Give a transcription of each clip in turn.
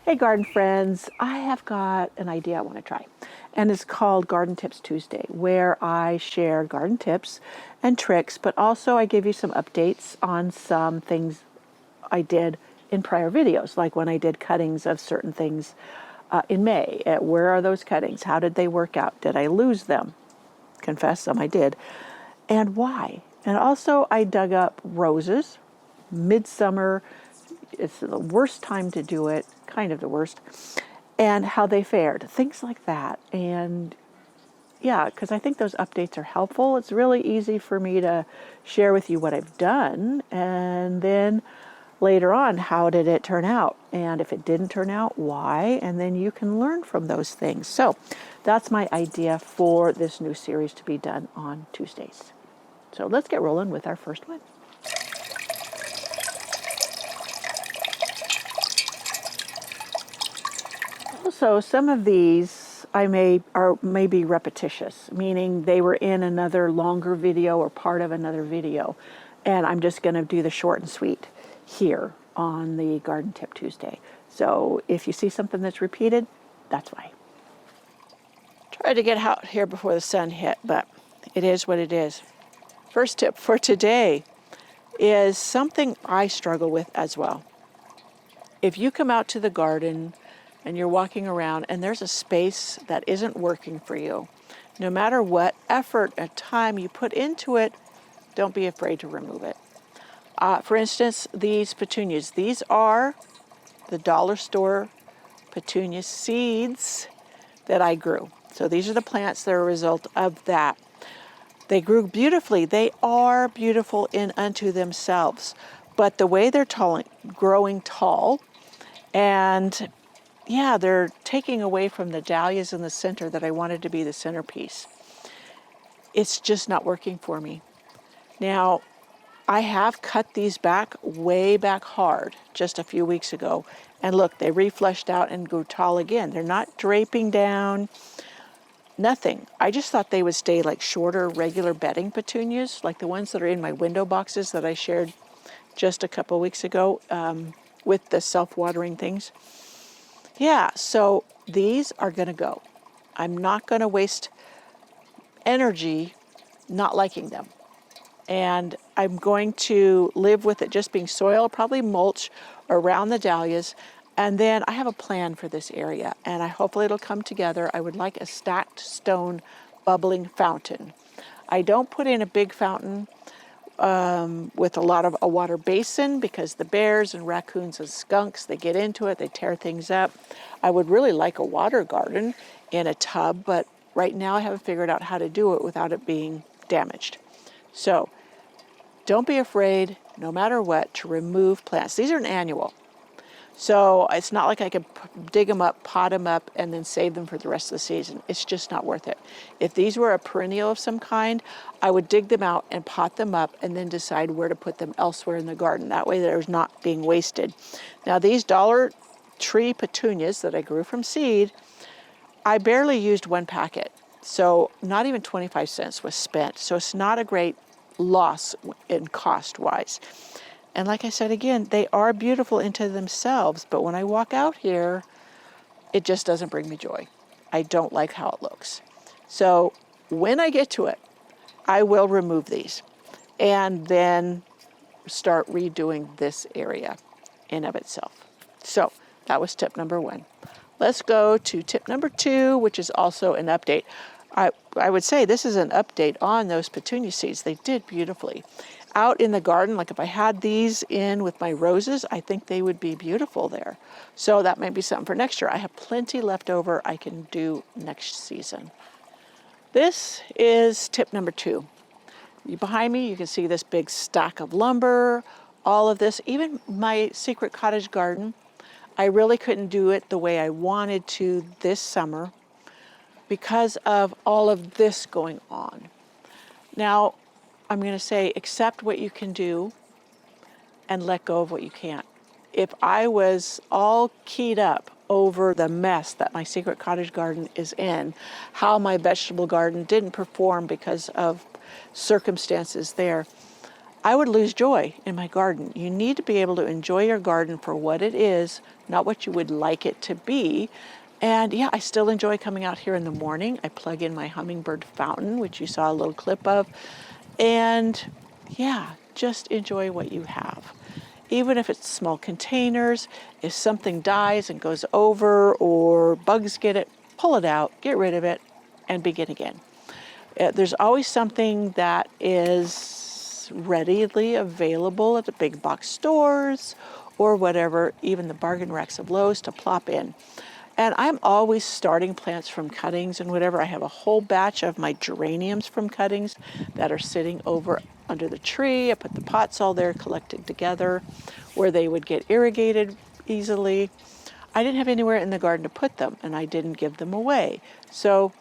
Hey garden friends, I have got an idea I want to try, and it's called Garden Tips Tuesday, where I share garden tips and tricks, but also I give you some updates on some things I did in prior videos, like when I did cuttings of certain things in May. Where are those cuttings? How did they work out? Did I lose them? Confess some I did. And why? And also I dug up roses, midsummer. It's the worst time to do it, kind of the worst, and how they fared, things like that. And yeah, because I think those updates are helpful. It's really easy for me to share with you what I've done, and then later on, how did it turn out? And if it didn't turn out, why? And then you can learn from those things. So that's my idea for this new series to be done on Tuesdays. So let's get rolling with our first one. Also, some of these may be repetitious, meaning they were in another longer video or part of another video, and I'm just going to do the short and sweet here on the Garden Tip Tuesday. So if you see something that's repeated, that's why. Tried to get out here before the sun hit, but it is what it is. First tip for today is something I struggle with as well. If you come out to the garden and you're walking around and there's a space that isn't working for you, no matter what effort and time you put into it, don't be afraid to remove it. For instance, these petunias. These are the dollar store petunia seeds that I grew. So these are the plants that are a result of that. They grew beautifully. They are beautiful in unto themselves. But the way they're growing tall, and yeah, they're taking away from the dahlias in the center that I wanted to be the centerpiece. It's just not working for me. Now, I have cut these back way back hard just a few weeks ago. And look, they refleshed out and grew tall again. They're not draping down, nothing. I just thought they would stay like shorter, regular bedding petunias, like the ones that are in my window boxes that I shared just a couple weeks ago with the self-watering things. Yeah, so these are going to go. I'm not going to waste energy not liking them. And I'm going to live with it just being soil, probably mulch around the dahlias. And then I have a plan for this area, and hopefully it'll come together. I would like a stacked stone bubbling fountain. I don't put in a big fountain with a lot of a water basin because the bears and raccoons and skunks, they get into it, they tear things up. I would really like a water garden in a tub, but right now I haven't figured out how to do it without it being damaged. So don't be afraid, no matter what, to remove plants. These are an annual. So it's not like I could dig them up, pot them up, and then save them for the rest of the season. It's just not worth it. If these were a perennial of some kind, I would dig them out and pot them up and then decide where to put them elsewhere in the garden. That way they're not being wasted. Now these Dollar Tree petunias that I grew from seed, I barely used one packet. So not even 25 cents was spent. So it's not a great loss in cost-wise. And like I said again, they are beautiful into themselves, but when I walk out here, it just doesn't bring me joy. I don't like how it looks. So when I get to it, I will remove these and then start redoing this area in of itself. So that was tip number one. Let's go to tip number two, which is also an update. I would say this is an update on those petunia seeds. They did beautifully. Out in the garden, like if I had these in with my roses, I think they would be beautiful there. So that might be something for next year. I have plenty left over I can do next season. This is tip number two. Behind me, you can see this big stack of lumber, all of this, even my secret cottage garden. I really couldn't do it the way I wanted to this summer because of all of this going on. Now, I'm going to say accept what you can do and let go of what you can't. If I was all keyed up over the mess that my secret cottage garden is in, how my vegetable garden didn't perform because of circumstances there, I would lose joy in my garden. You need to be able to enjoy your garden for what it is, not what you would like it to be. And yeah, I still enjoy coming out here in the morning. I plug in my hummingbird fountain, which you saw a little clip of. And yeah, just enjoy what you have. Even if it's small containers, if something dies and goes over or bugs get it, pull it out, get rid of it, and begin again. There's always something that is readily available at the big box stores or whatever, even the bargain racks of Lowe's to plop in. And I'm always starting plants from cuttings and whatever. I have a whole batch of my geraniums from cuttings that are sitting over under the tree. I put the pots all there collected together where they would get irrigated easily. I didn't have anywhere in the garden to put them, and I didn't give them away. So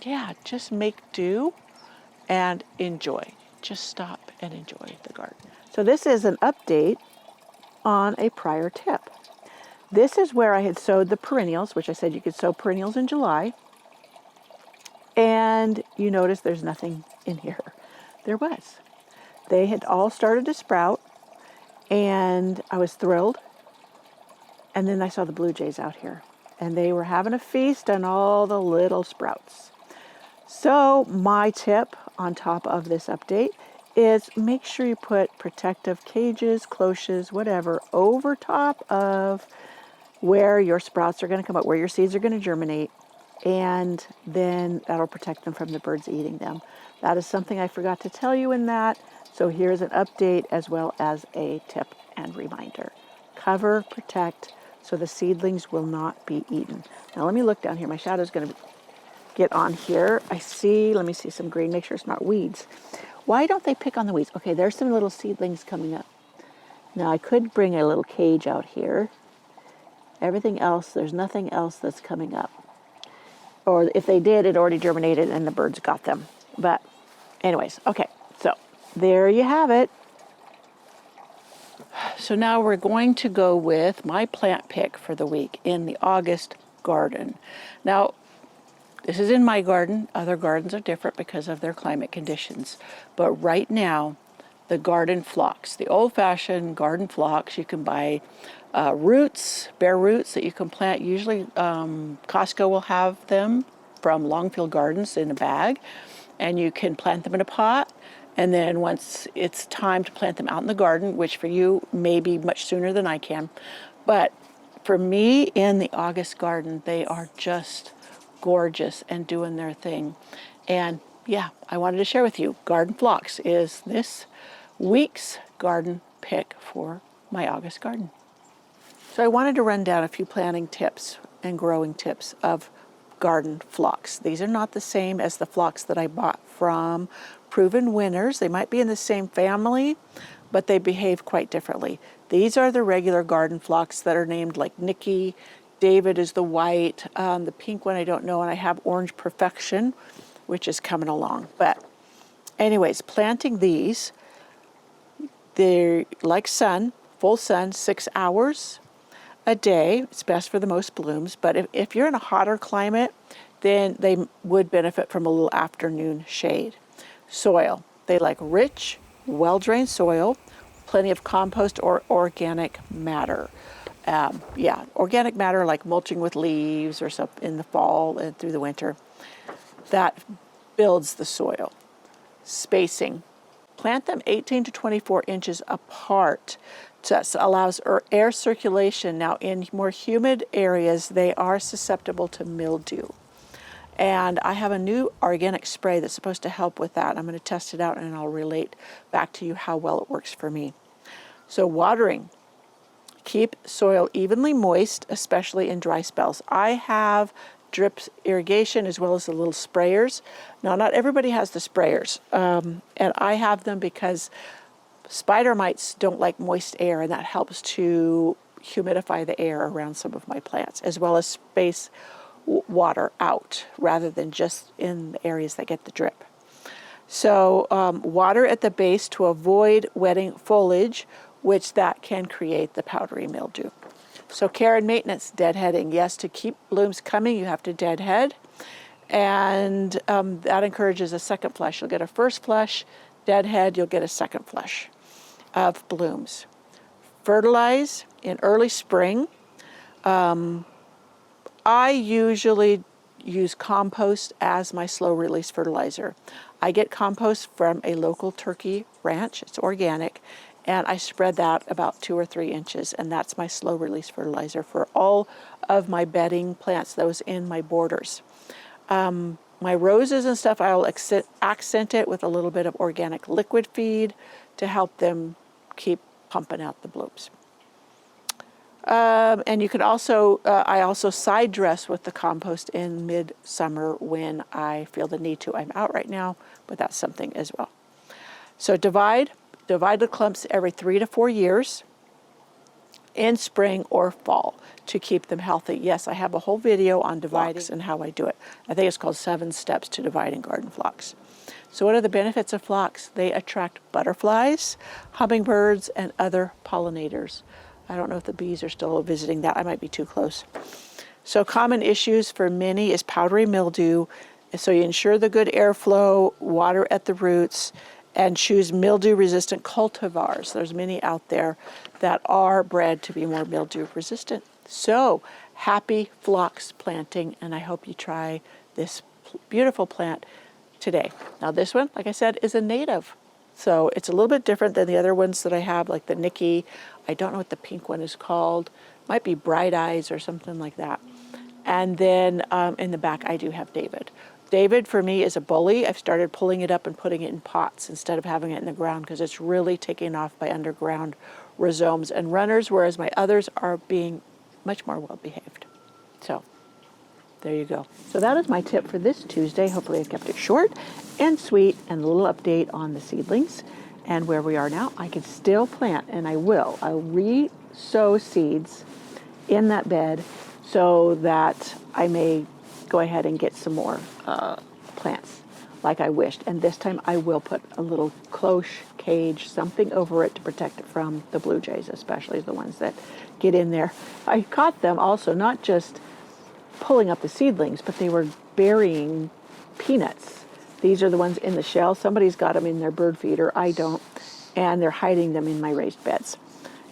yeah, just make do and enjoy. Just stop and enjoy the garden. So this is an update on a prior tip. This is where I had sowed the perennials, which I said you could sow perennials in July. And you notice there's nothing in here. There was. They had all started to sprout, and I was thrilled. And then I saw the blue jays out here, and they were having a feast on all the little sprouts. So my tip on top of this update is make sure you put protective cages, cloches, whatever, over top of where your sprouts are going to come up, where your seeds are going to germinate, and then that'll protect them from the birds eating them. That is something I forgot to tell you in that, so here's an update as well as a tip and reminder. Cover, protect, so the seedlings will not be eaten. Now let me look down here. My shadow's going to get on here. Let me see some green, make sure it's not weeds. Why don't they pick on the weeds? Okay, there's some little seedlings coming up. Now I could bring a little cage out here. Everything else, there's nothing else that's coming up. Or if they did, it already germinated and the birds got them. But anyways, okay, so there you have it. So now we're going to go with my plant pick for the week in the August garden. Now, this is in my garden. Other gardens are different because of their climate conditions. But right now, the garden phlox, the old-fashioned garden phlox, you can buy roots, bare roots that you can plant. Usually Costco will have them from Longfield Gardens in a bag, and you can plant them in a pot. And then once it's time to plant them out in the garden, which for you may be much sooner than I can, but for me in the August garden, they are just gorgeous and doing their thing. And yeah, I wanted to share with you, garden phlox is this week's garden pick for my August garden. So I wanted to run down a few planting tips and growing tips of garden phlox. These are not the same as the phlox that I bought from Proven Winners. They might be in the same family, but they behave quite differently. These are the regular garden phlox that are named like Nikki. David is the white. The pink one I don't know, and I have Orange Perfection, which is coming along. But anyways, planting these, they're like sun, full sun, 6 hours a day. It's best for the most blooms, but if you're in a hotter climate, then they would benefit from a little afternoon shade. Soil, they like rich, well-drained soil, plenty of compost or organic matter. Organic matter like mulching with leaves or something in the fall and through the winter. That builds the soil. Spacing, plant them 18 to 24 inches apart. Just allows air circulation. Now in more humid areas, they are susceptible to mildew. And I have a new organic spray that's supposed to help with that. I'm going to test it out and I'll relate back to you how well it works for me. So watering, keep soil evenly moist, especially in dry spells. I have drip irrigation as well as the little sprayers. Now not everybody has the sprayers, and I have them because spider mites don't like moist air, and that helps to humidify the air around some of my plants, as well as space water out rather than just in the areas that get the drip. So water at the base to avoid wetting foliage, which that can create the powdery mildew. So care and maintenance, deadheading. Yes, to keep blooms coming, you have to deadhead, and that encourages a second flush. You'll get a first flush, deadhead, you'll get a second flush. of blooms. Fertilize in early spring. I usually use compost as my slow release fertilizer. I get compost from a local turkey ranch. It's organic, and I spread that about 2 or 3 inches, and that's my slow release fertilizer for all of my bedding plants, those in my borders. My roses and stuff, I'll accent it with a little bit of organic liquid feed to help them keep pumping out the blooms. And you can also, I also side dress with the compost in midsummer when I feel the need to. I'm out right now, but that's something as well. So divide the clumps every 3 to 4 years in spring or fall to keep them healthy. Yes, I have a whole video on dividing and how I do it. I think it's called 7 Steps to Dividing Garden Phlox. So what are the benefits of phlox? They attract butterflies, hummingbirds, and other pollinators. I don't know if the bees are still visiting that. I might be too close. So common issues for many is powdery mildew. So you ensure the good airflow, water at the roots, and choose mildew-resistant cultivars. There's many out there that are bred to be more mildew-resistant. So happy phlox planting, and I hope you try this beautiful plant today. Now this one, like I said, is a native. So it's a little bit different than the other ones that I have, like the Nikki. I don't know what the pink one is called. Might be Bright Eyes or something like that. And then in the back, I do have David. David, for me, is a bully. I've started pulling it up and putting it in pots instead of having it in the ground because it's really taking off by underground rhizomes and runners, whereas my others are being much more well-behaved. So there you go. So that is my tip for this Tuesday. Hopefully I kept it short and sweet, and a little update on the seedlings and where we are now. I can still plant, and I will. I'll re-sow seeds in that bed so that I may go ahead and get some more plants like I wished. And this time I will put a little cloche cage, something over it to protect it from the blue jays, especially the ones that get in there. I caught them also not just pulling up the seedlings, but they were burying peanuts. These are the ones in the shell. Somebody's got them in their bird feeder. I don't. And they're hiding them in my raised beds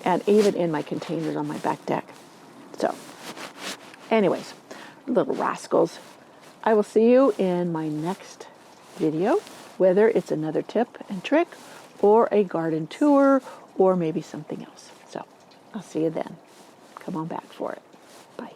and even in my containers on my back deck. So anyways, little rascals. I will see you in my next video, whether it's another tip and trick or a garden tour or maybe something else. So I'll see you then. Come on back for it. Bye.